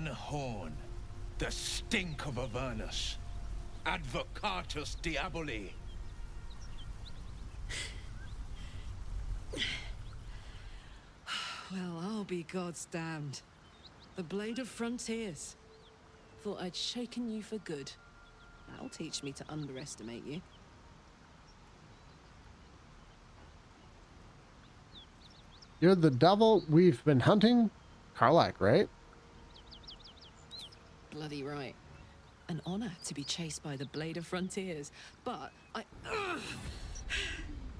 one horn, the stink of Avernus, advocatus diaboli. Well, I'll be God's damned. The Blade of Frontiers. Thought I'd shaken you for good. That'll teach me to underestimate you. You're the devil we've been hunting? Karlach, right? Bloody right. An honor to be chased by the Blade of Frontiers, but I...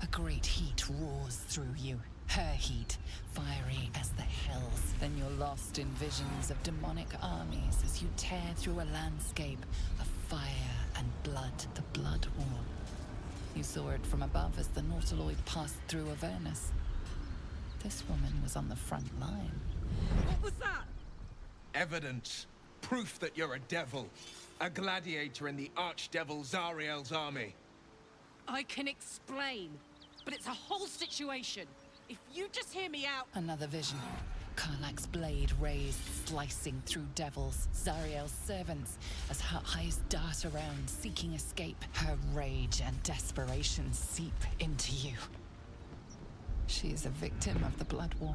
A great heat roars through you. Her heat, fiery as the hells. Then you're lost in visions of demonic armies as you tear through a landscape of fire and blood, the Blood War. You saw it from above as the Nautiloid passed through Avernus. This woman was on the front line. What was that? Evidence. Proof that you're a devil. A gladiator in the archdevil Zariel's army. I can explain, but it's a whole situation. If you just hear me out... Another vision. Karlach's blade raised, slicing through devils, Zariel's servants, as her eyes dart around, seeking escape. Her rage and desperation seep into you. She is a victim of the Blood War,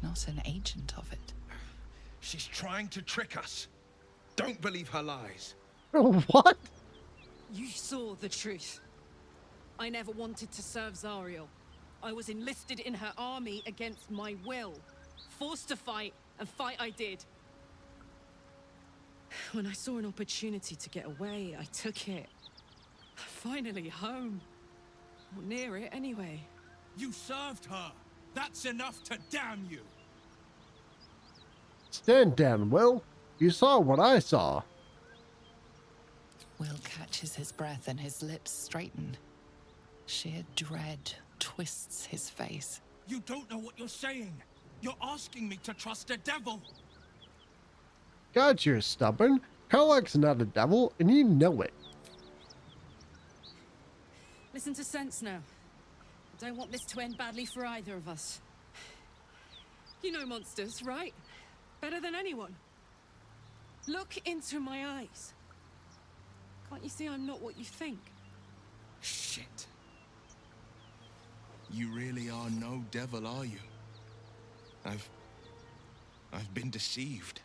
not an agent of it. She's trying to trick us. Don't believe her lies. What? You saw the truth. I never wanted to serve Zariel. I was enlisted in her army against my will. Forced to fight, and fight I did. When I saw an opportunity to get away, I took it. Finally home. Or near it, anyway. You served her. That's enough to damn you. Stand down, Will. You saw what I saw. Will catches his breath and his lips straighten. Sheer dread twists his face. You don't know what you're saying. You're asking me to trust a devil. God, you're stubborn. Karlach's not a devil, and you know it. Listen to sense now. I don't want this to end badly for either of us. You know monsters, right? Better than anyone. Look into my eyes. Can't you see I'm not what you think? Shit. You really are no devil, are you? I've been deceived.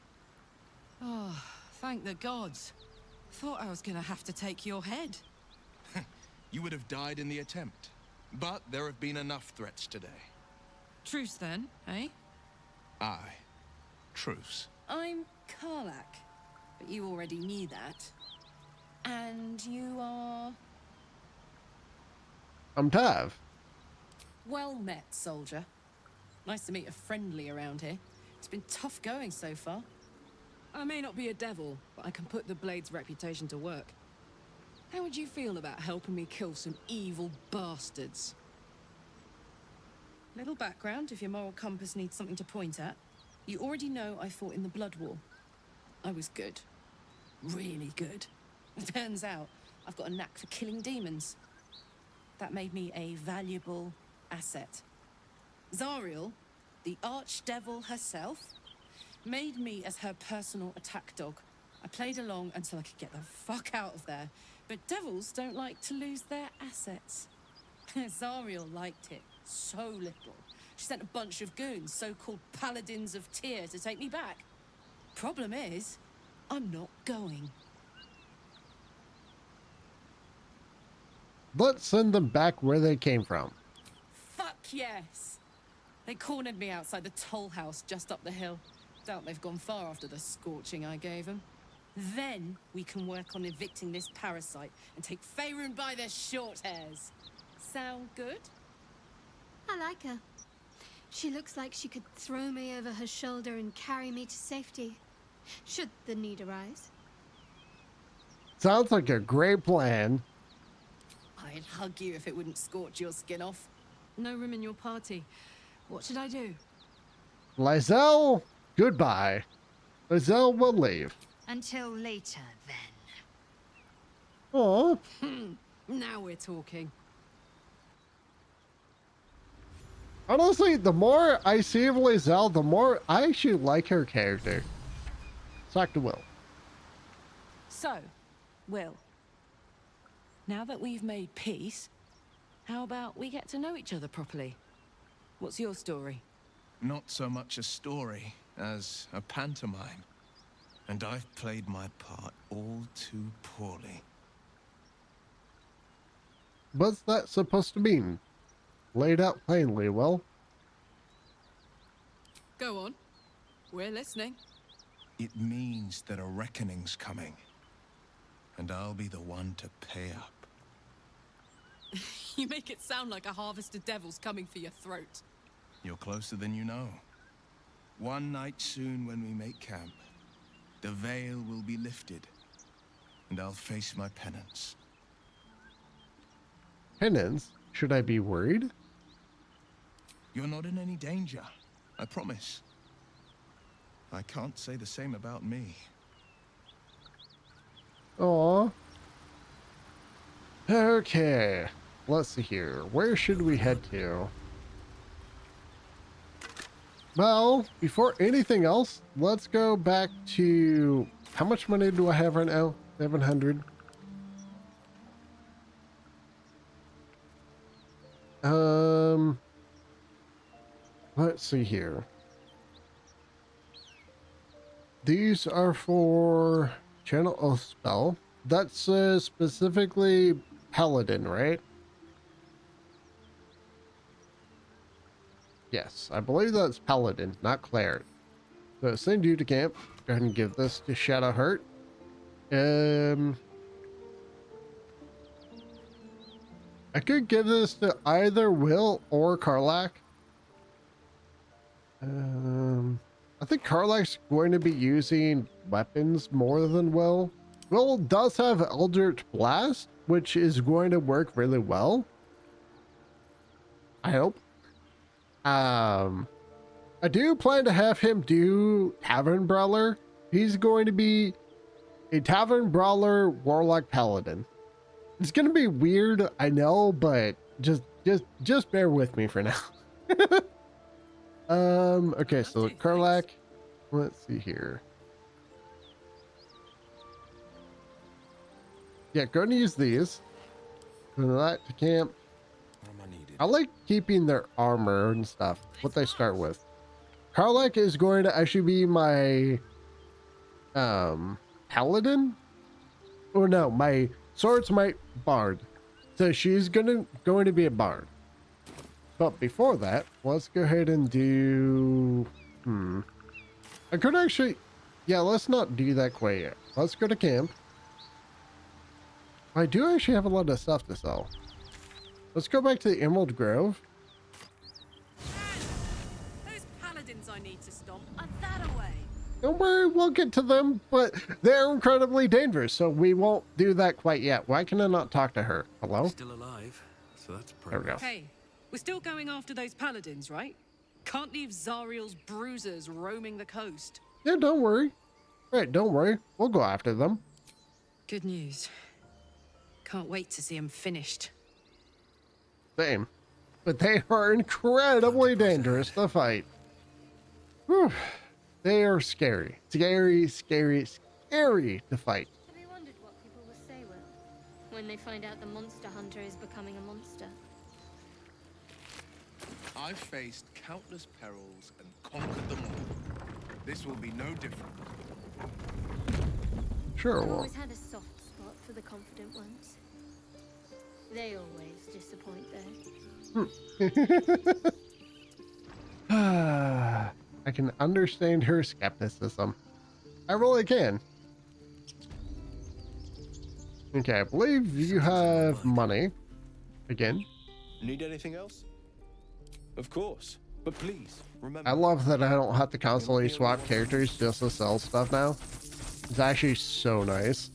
Oh, thank the gods. Thought I was gonna have to take your head. You would have died in the attempt. But there have been enough threats today. Truce then, eh? Aye. Truce. I'm Karlach, but you already knew that. And you are... I'm Tav. Well met, soldier. Nice to meet a friendly around here. It's been tough going so far. I may not be a devil, but I can put the Blade's reputation to work. How would you feel about helping me kill some evil bastards? Little background if your moral compass needs something to point at. You already know I fought in the Blood War. I was good. Really good. It turns out I've got a knack for killing demons. That made me a valuable asset. Zariel, the archdevil herself, made me as her personal attack dog. I played along until I could get the fuck out of there. But devils don't like to lose their assets. Zariel liked it so little. She sent a bunch of goons, so-called paladins of Tyr, to take me back. Problem is, I'm not going. Let's send them back where they came from. Fuck yes! They cornered me outside the toll house just up the hill. Doubt they've gone far after the scorching I gave them. Then we can work on evicting this parasite and take Faerûn by their short hairs. Sound good? I like her. She looks like she could throw me over her shoulder and carry me to safety, should the need arise. Sounds like a great plan. I'd hug you if it wouldn't scorch your skin off. No room in your party. What should I do? Lizelle, goodbye. Lizelle will leave. Until later, then. Oh. Now we're talking. Honestly, the more I see of Lizelle, the more I actually like her character. talk to Will. So, Will, now that we've made peace, how about we get to know each other properly? What's your story? Not so much a story as a pantomime. And I've played my part all too poorly. What's that supposed to mean? Laid out plainly, Will. Go on. We're listening. It means that a reckoning's coming. And I'll be the one to pay up. You make it sound like a harvest of devils coming for your throat. You're closer than you know. One night soon when we make camp, the veil will be lifted, and I'll face my penance. Penance? Should I be worried? You're not in any danger, I promise. I can't say the same about me. Aw. Okay. Let's see here. Where should we head to? Well, before anything else, let's go back to... How much money do I have right now? 700. Let's see here. These are for Channel of Spell. That's specifically Paladin, right? Yes, I believe that's Paladin, not Cleric. So send you to camp. Go ahead and give this to Shadowheart. I could give this to either Will or Karlach. I think Karlach's going to be using weapons more than Will. Will does have Eldritch Blast, which is going to work really well. I hope. I do plan to have him do Tavern Brawler. He's going to be a Tavern Brawler Warlock Paladin. It's going to be weird, I know, but just bear with me for now. Okay, so Karlach, let's see here. Yeah, going to use these. Send that to camp. I like keeping their armor and stuff, what they start with. Karlach is going to actually be my paladin. Oh no, my swordsmite bard. So she's going to be a bard. But before that, let's go ahead and do... I could actually... Yeah, let's not do that quite yet. Let's go to camp. I do actually have a lot of stuff to sell. Let's go back to the Emerald Grove. Those paladins I need to stomp are that away. Don't worry, we'll get to them, but they're incredibly dangerous, so we won't do that quite yet. Why can I not talk to her? Hello? Still alive, so that's There we go. Hey, we're still going after those paladins, right? Can't leave Zariel's bruisers roaming the coast. Yeah, don't worry. Right, don't worry. We'll go after them. Good news. Can't wait to see them finished. Same. But they are incredibly dangerous to fight. Whew. They are scary. Scary, scary, scary to fight. Have you wondered what people will say, Will, when they find out the monster hunter is becoming a monster? I've faced countless perils and conquered them all. This will be no different. Sure, I've well. always had a soft spot for the confident ones. They always disappoint, though. I can understand her skepticism. I really can. Okay, I believe you have money. Again. Need anything else? Of course, but please remember. I love that I don't have to constantly swap characters just to sell stuff now. It's actually so nice.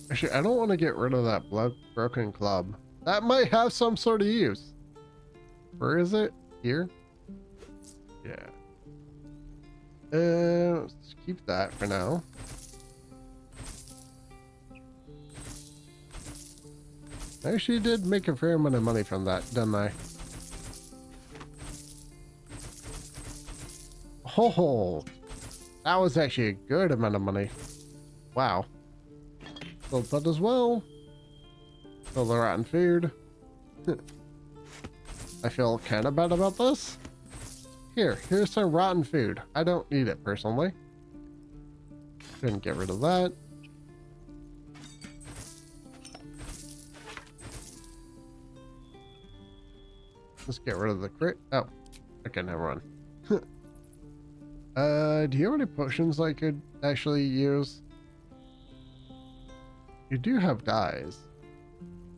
Actually, I don't want to get rid of that broken club. That might have some sort of use. Where is it? Here? Yeah. Let's keep that for now. I actually did make a fair amount of money from that, didn't I? Oh, that was actually a good amount of money. Wow. So that as well. So the rotten food. I feel kind of bad about this. Here's some rotten food. I don't need it personally. Couldn't get rid of that. Let's get rid of the crit. Oh, okay, never mind. Do you have any potions I could actually use? You do have dyes.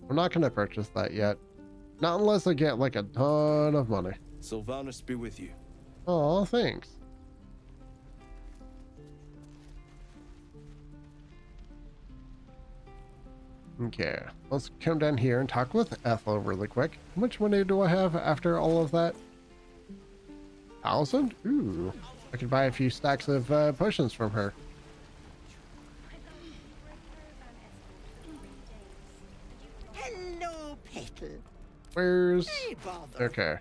I'm not gonna purchase that yet. Not unless I get like a ton of money. Sylvanus be with you. Oh, thanks. Okay, let's come down here and talk with Ethel really quick. How much money do I have after all of that? 1,000? Ooh, I could buy a few stacks of potions from her. Hello, Petal. Where's... Hey, bother. Okay.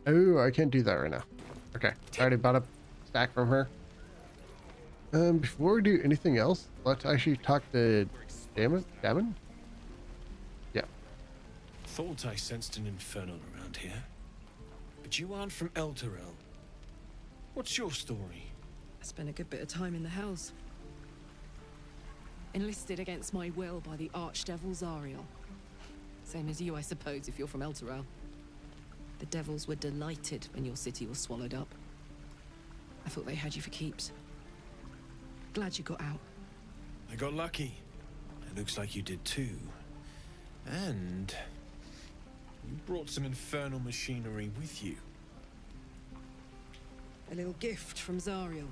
Oh, I can't do that right now. Okay, I already bought a stack from her. Before we do anything else, let's actually talk to Damon? Yeah. Thought I sensed an infernal around here. But you aren't from Elturel. What's your story? I spent a good bit of time in the Hells. Enlisted against my will by the archdevil Zariel. Same as you, I suppose, if you're from Elturel. The devils were delighted when your city was swallowed up. I thought they had you for keeps. Glad you got out. I got lucky. It looks like you did too. And you brought some infernal machinery with you. A little gift from Zariel.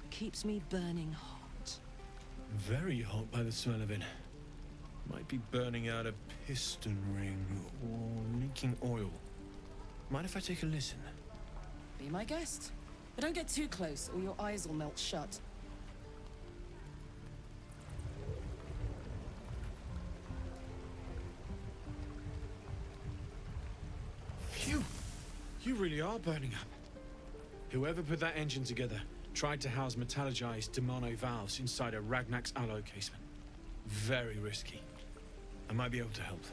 Keeps me burning hot. Very hot by the smell of it. Might be burning out a piston ring or leaking oil. Mind if I take a listen? Be my guest. But don't get too close or your eyes will melt shut. Phew! You really are burning up. Whoever put that engine together tried to house metallurgized Demano valves inside a Ragnak's alloy casement. Very risky. I might be able to help.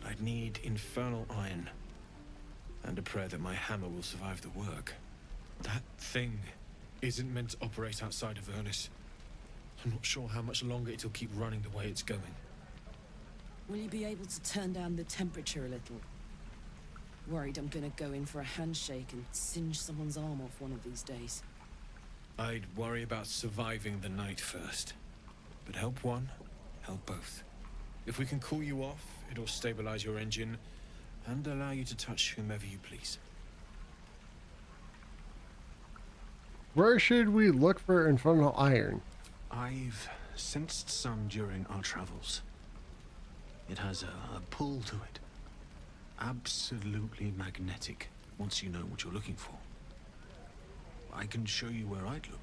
I'd need infernal iron. And a prayer that my hammer will survive the work. That thing isn't meant to operate outside of Vernus. I'm not sure how much longer it'll keep running the way it's going. Will you be able to turn down the temperature a little? Worried I'm gonna go in for a handshake and singe someone's arm off one of these days. I'd worry about surviving the night first. But help one, help both. If we can cool you off, it'll stabilize your engine and allow you to touch whomever you please. Where should we look for infernal iron? I've sensed some during our travels. It has a pull to it. Absolutely magnetic once you know what you're looking for. I can show you where I'd look.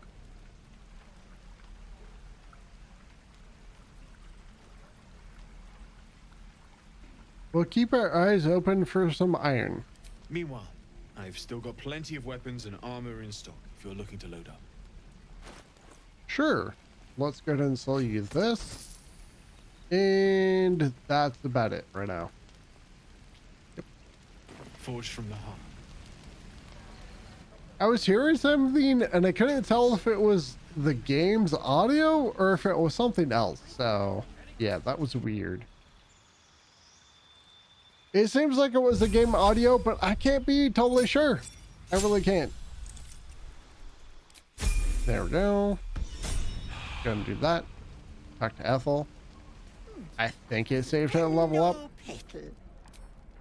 We'll keep our eyes open for some iron. Meanwhile, I've still got plenty of weapons and armor in stock if you're looking to load up. Sure. Let's go ahead and sell you this. And that's about it right now. Forged from the heart. I was hearing something and I couldn't tell if it was the game's audio or if it was something else. So, yeah, that was weird. It seems like it was the game audio, but I can't be totally sure. I really can't. There we go. Gonna do that. Talk to Ethel. I think it saved her level up. Petal.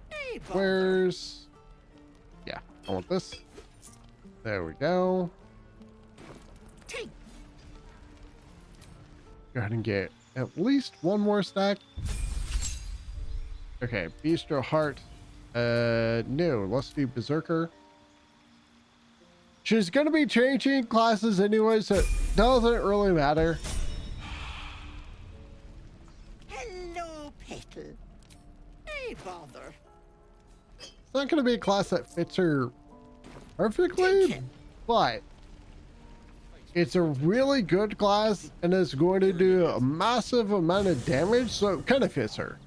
Hey, bother. Where's... Yeah, I want this. There we go. Take. Go ahead and get at least one more stack. Okay, Bistro Heart. No, let's do Berserker. She's gonna be changing classes anyway, so it doesn't really matter. Hello, Petal. Hey, bother. It's not gonna be a class that fits her perfectly, Taken. but it's a really good class and it's going to do a massive amount of damage, so it kind of fits her.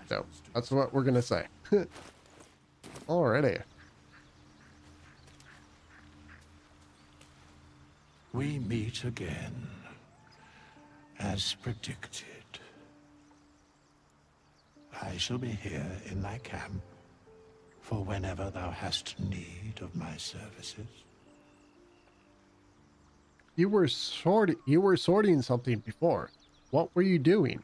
So that's what we're gonna say. Alrighty. We meet again, as predicted. I shall be here in thy camp for whenever thou hast need of my services. You were sorting something before. What were you doing?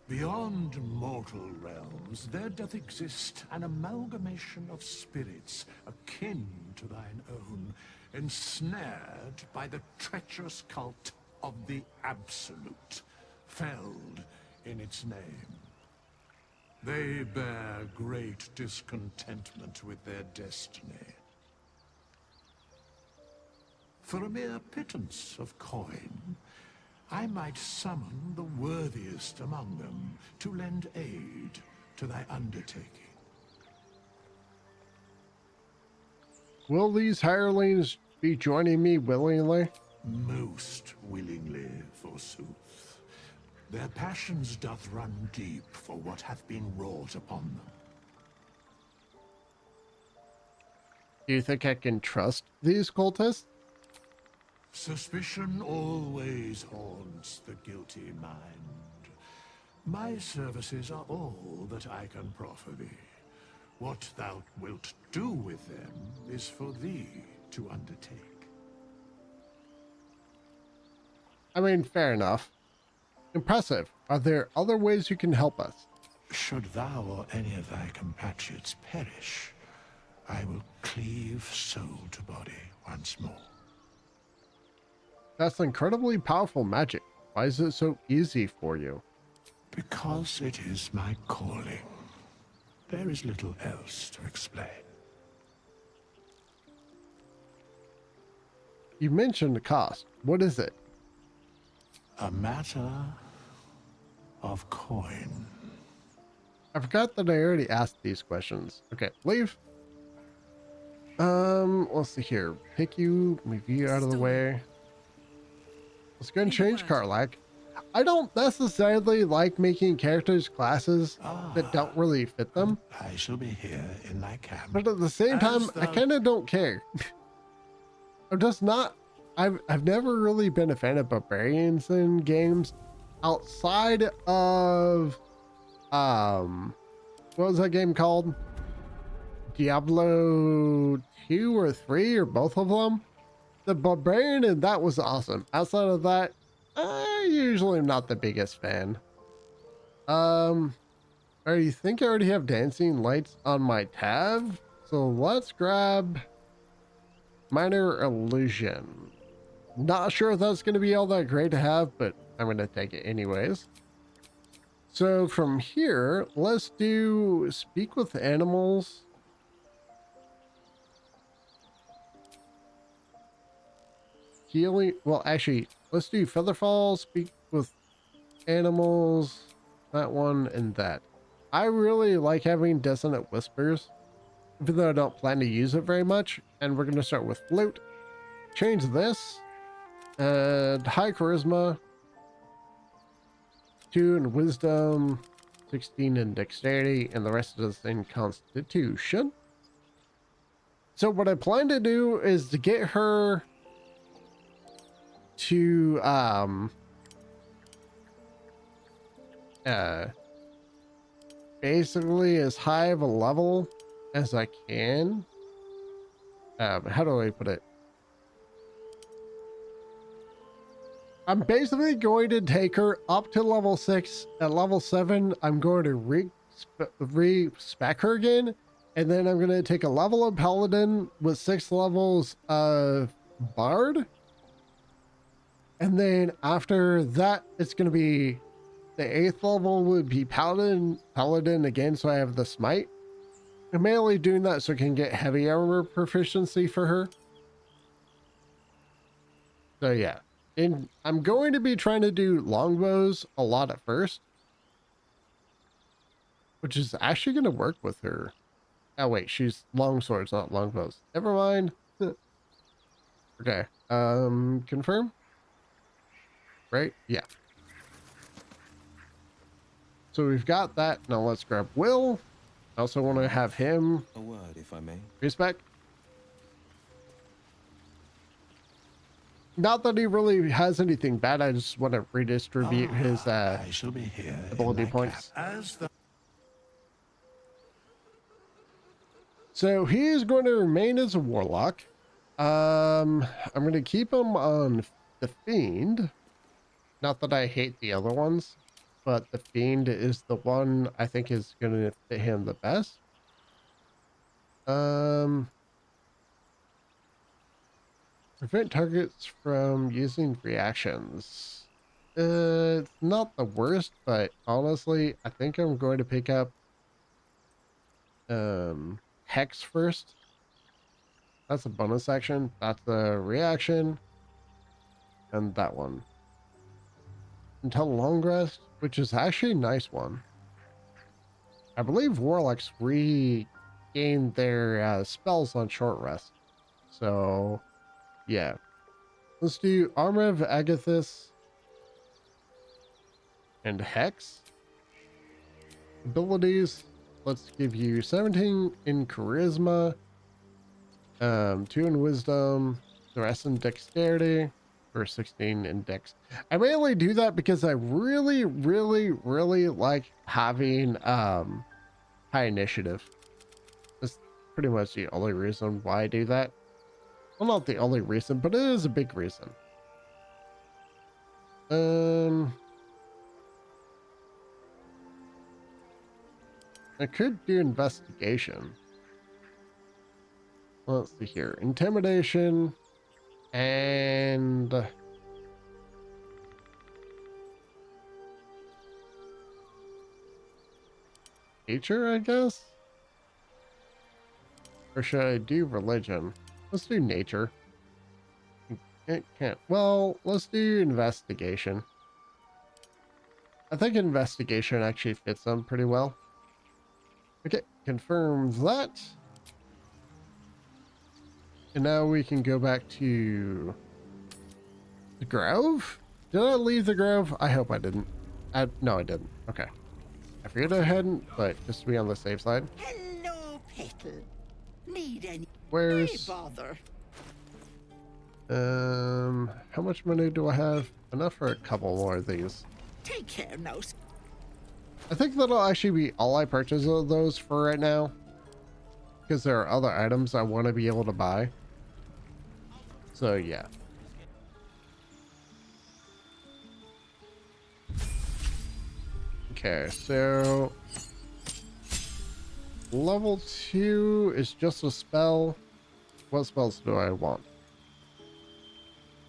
Beyond mortal realms, there doth exist an amalgamation of spirits akin to thine own, ensnared by the treacherous cult of the Absolute, felled in its name. They bear great discontentment with their destiny. For a mere pittance of coin, I might summon the worthiest among them to lend aid to thy undertaking. Will these hirelings be joining me willingly? Most willingly, forsooth. Their passions doth run deep for what hath been wrought upon them. Do you think I can trust these cultists? Suspicion always haunts the guilty mind. My services are all that I can proffer thee. What thou wilt do with them is for thee to undertake. I mean, fair enough. Impressive. Are there other ways you can help us? Should thou or any of thy compatriots perish, I will cleave soul to body once more. That's incredibly powerful magic. Why is it so easy for you? Because it is my calling. There is little else to explain. You mentioned the cost. What is it? A matter of coin. I forgot that I already asked these questions. Okay, leave. Let's see here. Pick you, move you out of the way. Let's go and change Karlak. I don't necessarily like making characters classes that don't really fit them. I shall be here in thy camp. But at the same time, I kind of don't care. I'm just not. I've never really been a fan of barbarians in games outside of what was that game called? Diablo 2 or 3 or both of them. The barbarian and that was awesome. Outside of that, I usually am not the biggest fan. I think I already have dancing lights on my tab, so let's grab minor illusion. Not sure if that's going to be all that great to have, but I'm going to take it anyways. So from here, let's do speak with animals. Healing. Well, actually, let's do Featherfall, speak with animals, that one and that. I really like having Dissonant Whispers, even though I don't plan to use it very much. And we're going to start with Flute. Change this. And high Charisma. 2 in Wisdom. 16 in Dexterity. And the rest of this in Constitution. So what I plan to do is to get her to basically as high of a level as I can. How do I put it? I'm basically going to take her up to level 6. At level 7, I'm going to re-spec her again. And then I'm going to take a level of Paladin with 6 levels of Bard. And then after that, it's going to be the 8th level would be Paladin again. So I have the Smite. I'm mainly doing that so I can get heavy armor proficiency for her. So yeah. And I'm going to be trying to do longbows a lot at first, which is actually going to work with her. Oh wait, she's long swords, not longbows. Never mind. Okay. Confirm. Right? Yeah. So we've got that. Now let's grab Will. I also want to have him. A word, if I may. Respect. Not that he really has anything bad. I just want to redistribute his I shall be here in ability my points. cap as the So he is going to remain as a warlock. I'm going to keep him on the fiend. Not that I hate the other ones, but the fiend is the one I think is going to fit him the best. Prevent targets from using reactions. It's not the worst, but honestly, I think I'm going to pick up Hex first. That's a bonus action. That's a reaction. And that one. Until long rest, which is actually a nice one. I believe warlocks regain their spells on short rest. So, yeah. Let's do Armor of Agathis and Hex. Abilities. Let's give you 17 in Charisma, 2 in Wisdom, the rest in Dexterity, or 16 in Dex. I mainly do that because I really like having high initiative. That's pretty much the only reason why I do that. Well, not the only reason, but it is a big reason. I could do investigation. Let's see here. Intimidation and nature, I guess? Or should I do religion? Let's do nature. It can't. Well, let's do investigation. I think investigation actually fits them pretty well. Okay, confirms that. And now we can go back to the Grove. Did I leave the Grove? I hope I didn't. No, I didn't. Okay. I figured I hadn't, but just to be on the safe side. Hello, Petal. Need any? Where's... No bother. How much money do I have? Enough for a couple more of these. Take care now. I think that'll actually be all I purchase of those for right now. Because there are other items I want to be able to buy. So, yeah. Okay, so... Level 2 is just a spell. What spells do I want?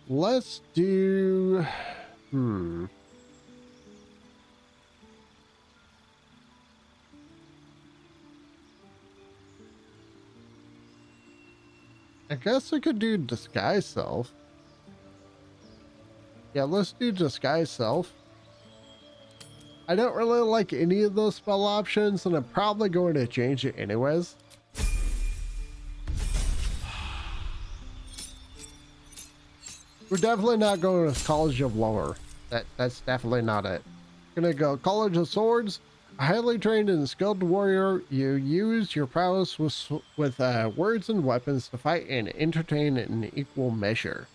Let's do... I guess I could do Disguise Self. Yeah, let's do Disguise Self. I don't really like any of those spell options, and I'm probably going to change it anyways. We're definitely not going with College of Lore. That's definitely not it. Gonna go College of Swords. A highly trained and skilled warrior, you use your prowess with words and weapons to fight and entertain in equal measure.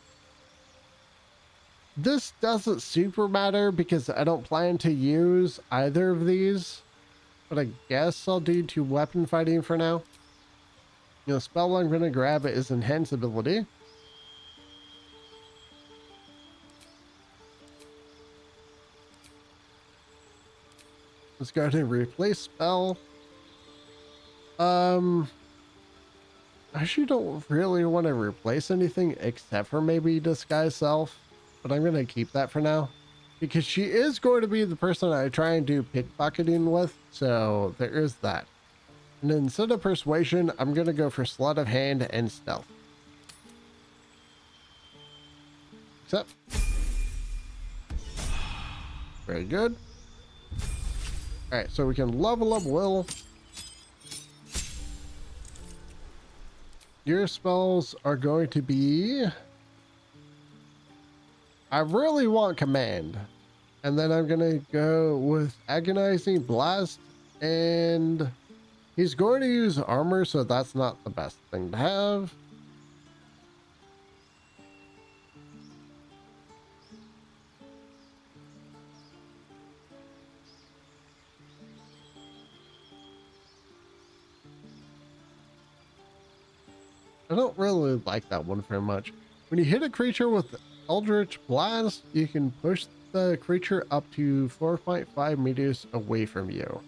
This doesn't super matter because I don't plan to use either of these, but I guess I'll do 2 weapon fighting for now. The spell I'm going to grab is Enhance Ability. Let's go ahead and replace spell. I actually don't really want to replace anything except for maybe Disguise Self, but I'm going to keep that for now because she is going to be the person I try and do pickpocketing with, so there is that. And then instead of Persuasion, I'm going to go for Sleight of Hand and Stealth. Except. Very good. Alright, so we can level up Will. your spells are going to be... I really want command. And then I'm going to go with agonizing blast. And he's going to use armor, so that's not the best thing to have. I don't really like that one very much. When you hit a creature with Eldritch Blast, you can push the creature up to 4.5 meters away from you.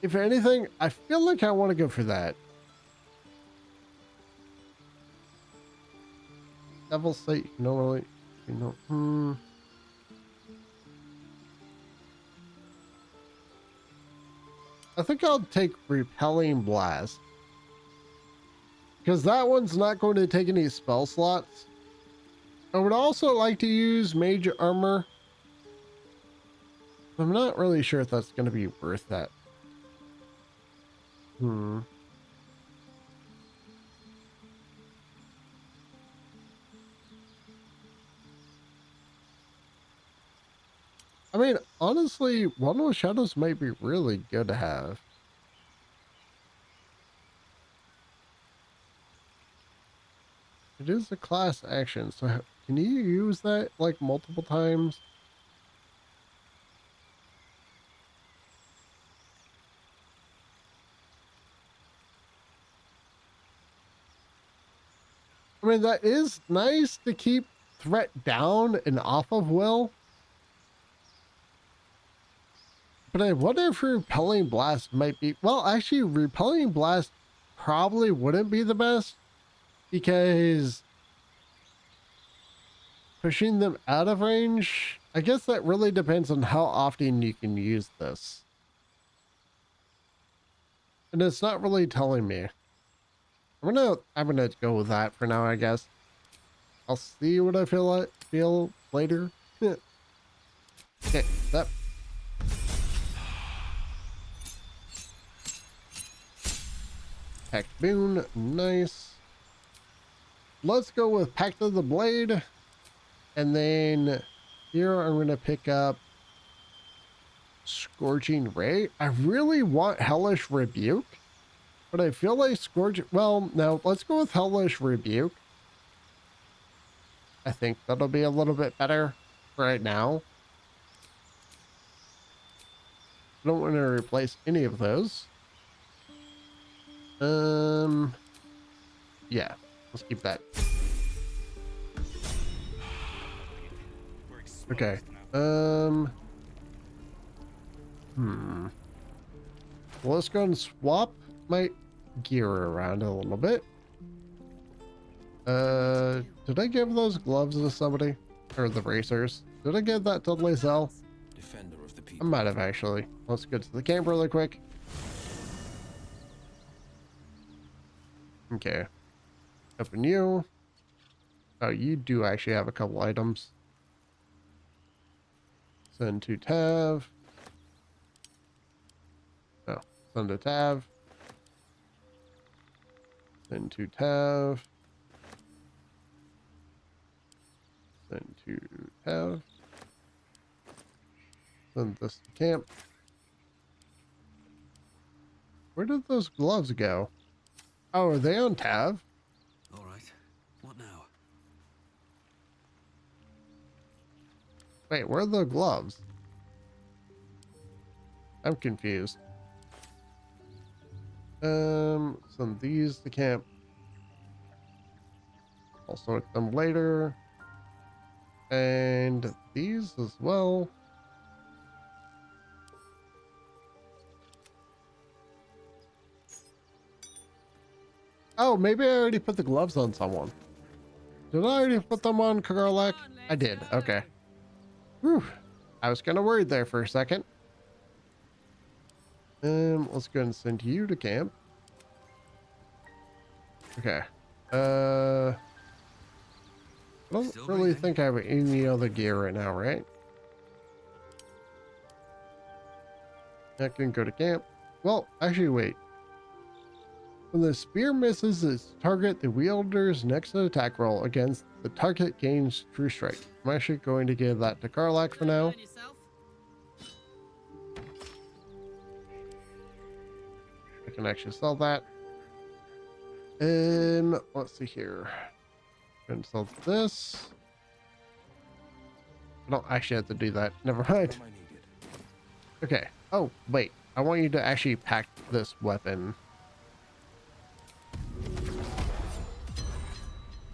If anything, I feel like I want to go for that. Devil Sight, normally, I think I'll take Repelling Blast. Because that one's not going to take any spell slots. I would also like to use Mage Armor. I'm not really sure if that's going to be worth that. I mean, honestly, One with Shadows might be really good to have. It is a class action, so can you use that like multiple times? I mean, that is nice to keep threat down and off of Will. But I wonder if Repelling Blast might be... Well, actually, Repelling Blast probably wouldn't be the best. Because pushing them out of range, I guess that really depends on how often you can use this. And it's not really telling me. I'm gonna go with that for now, I guess. I'll see what I feel later. Okay, that. Pact Boon, nice. Let's go with Pact of the Blade. And then here I'm going to pick up Scorching Ray. I really want Hellish Rebuke. But I feel like Well, no, let's go with Hellish Rebuke. I think that'll be a little bit better right now. I don't want to replace any of those. Yeah. Let's keep that. Okay. Well, let's go and swap my gear around a little bit. Did I give those gloves to somebody? Or the bracers? Did I give that to Lizelle? I might have actually. Let's go to the camp really quick. Okay. Open you. Oh, you do actually have a couple items. Send to Tav. Oh, send to Tav. Send to Tav. Send to Tav. Send this to camp. Where did those gloves go? Oh, are they on Tav? All right. What now? Wait, where are the gloves? I'm confused. Send these to camp. I'll sort them later. And these as well. Oh, maybe I already put the gloves on someone. Did I already put them on Karlak? I did. Okay. Whew. I was kind of worried there for a second. Let's go and send you to camp. Okay. I don't really think I have any other gear right now, right? I can go to camp. Well, actually, wait. When the spear misses its target, the wielder's next attack roll against the target gains true strike. I'm actually going to give that to Karlak for now. I can actually sell that. Let's see here. I'm gonna sell this. I don't actually have to do that. Never mind. Okay. Oh, wait. I want you to actually pack this weapon.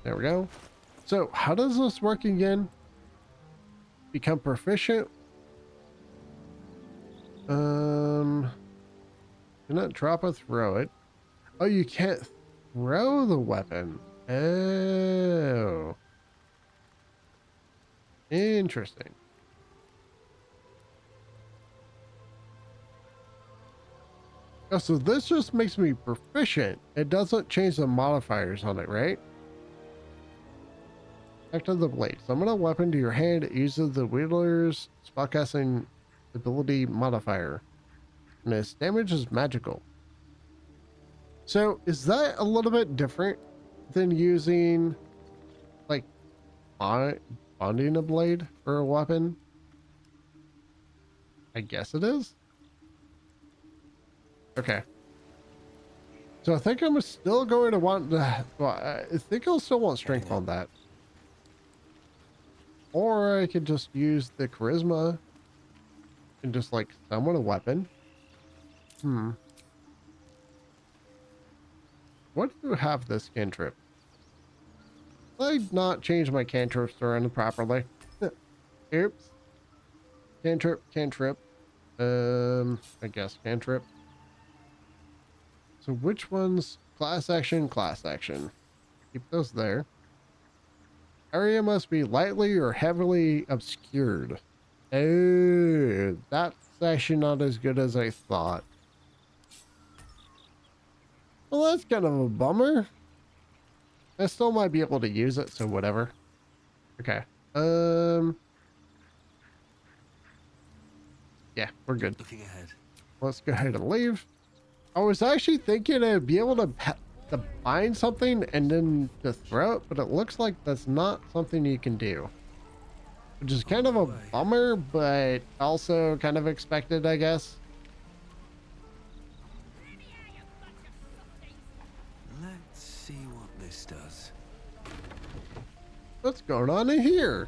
There we go. So, how does this work again? Become proficient? Cannot drop or throw it. Oh, you can't throw the weapon. Oh. Interesting. Oh, so this just makes me proficient. It doesn't change the modifiers on it, right? Back to the blade. Summon a weapon to your hand. It uses the wielder's spellcasting ability modifier. And its damage is magical. So, is that a little bit different than using, like, bonding a blade for a weapon? I guess it is. Okay. So I think I'm still going to want the... Well, I think I'll still want strength on that. Or I could just use the charisma and just, like, summon a weapon. What do you have this cantrip? I'd not change my cantrips around properly. Oops. Cantrip. I guess cantrip. So which ones? Class action. Keep those there. Area must be lightly or heavily obscured. Oh, that's actually not as good as I thought. Well, that's kind of a bummer. I still might be able to use it, so whatever. Okay. Yeah, we're good. Looking ahead. Let's go ahead and leave. I was actually thinking I'd be able to bind something and then to throw it, but it looks like that's not something you can do. Which is kind of a bummer, but also kind of expected, I guess. Let's see what this does. What's going on in here?